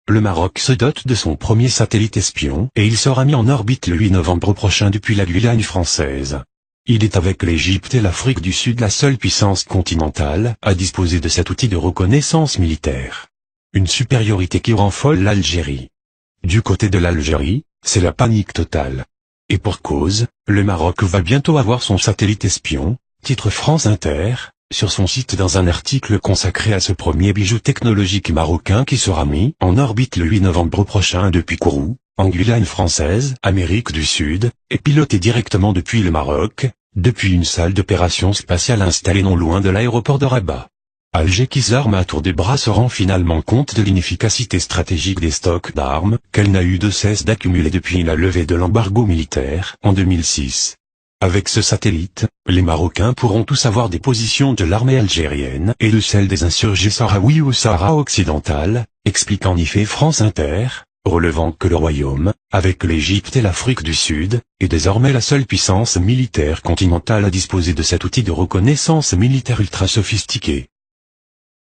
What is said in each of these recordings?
le Maroc se dote de son premier satellite espion et il sera mis en orbite le 8 novembre prochain depuis la Guyane française. Il est avec l'Égypte et l'Afrique du Sud la seule puissance continentale à disposer de cet outil de reconnaissance militaire. Une supériorité qui rend folle l'Algérie. Du côté de l'Algérie, c'est la panique totale. Et pour cause, le Maroc va bientôt avoir son satellite espion, titre France Inter, sur son site dans un article consacré à ce premier bijou technologique marocain qui sera mis en orbite le 8 novembre prochain depuis Kourou, en Guyane française, Amérique du Sud, et piloté directement depuis le Maroc, depuis une salle d'opération spatiale installée non loin de l'aéroport de Rabat. Alger qui s'arme à tour de bras se rend finalement compte de l'inefficacité stratégique des stocks d'armes qu'elle n'a eu de cesse d'accumuler depuis la levée de l'embargo militaire en 2006. Avec ce satellite, les Marocains pourront tous savoir des positions de l'armée algérienne et de celles des insurgés sahraouis au Sahara occidental, explique en effet France Inter, relevant que le royaume, avec l'Égypte et l'Afrique du Sud, est désormais la seule puissance militaire continentale à disposer de cet outil de reconnaissance militaire ultra sophistiqué.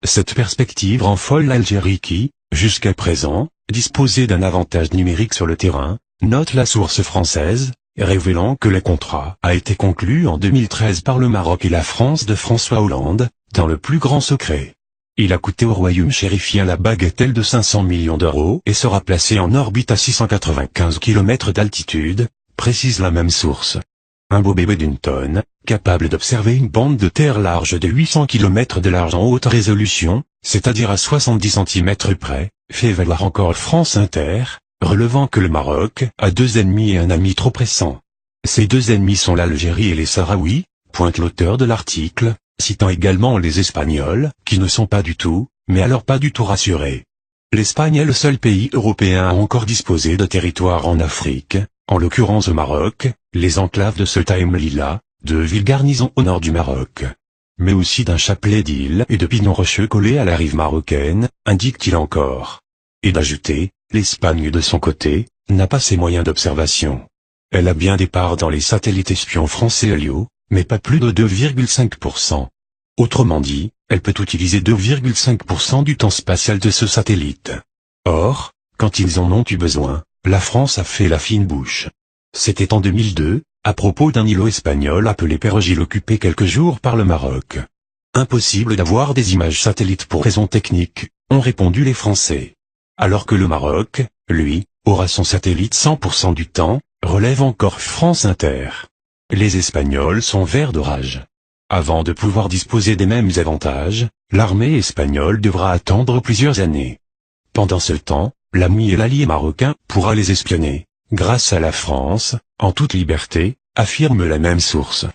Cette perspective rend folle l'Algérie qui, jusqu'à présent, disposait d'un avantage numérique sur le terrain, note la source française, révélant que le contrat a été conclu en 2013 par le Maroc et la France de François Hollande, dans le plus grand secret. Il a coûté au royaume chérifien la bagatelle de 500 millions d'euros et sera placé en orbite à 695 km d'altitude, précise la même source. Un beau bébé d'une tonne, capable d'observer une bande de terre large de 800 km de large en haute résolution, c'est-à-dire à 70 cm près, fait valoir encore France Inter, relevant que le Maroc a deux ennemis et un ami trop pressant. Ces deux ennemis sont l'Algérie et les Sahraouis, pointe l'auteur de l'article, citant également les Espagnols, qui ne sont pas du tout, mais alors pas du tout rassurés. L'Espagne est le seul pays européen à encore disposer de territoires en Afrique, en l'occurrence au Maroc, les enclaves de Ceuta et Melilla, deux villes garnisons au nord du Maroc. Mais aussi d'un chapelet d'îles et de pignons rocheux collés à la rive marocaine, indique-t-il encore. Et d'ajouter, l'Espagne de son côté, n'a pas ses moyens d'observation. Elle a bien des parts dans les satellites espions français Helio, mais pas plus de 2,5%. Autrement dit, elle peut utiliser 2,5% du temps spatial de ce satellite. Or, quand ils en ont eu besoin, la France a fait la fine bouche. C'était en 2002, à propos d'un îlot espagnol appelé Perejil occupé quelques jours par le Maroc. Impossible d'avoir des images satellites pour raisons techniques, ont répondu les Français. Alors que le Maroc, lui, aura son satellite 100% du temps, relève encore France Inter. Les Espagnols sont verts de rage. Avant de pouvoir disposer des mêmes avantages, l'armée espagnole devra attendre plusieurs années. Pendant ce temps, l'ami et l'allié marocain pourra les espionner, grâce à la France, en toute liberté, affirme la même source.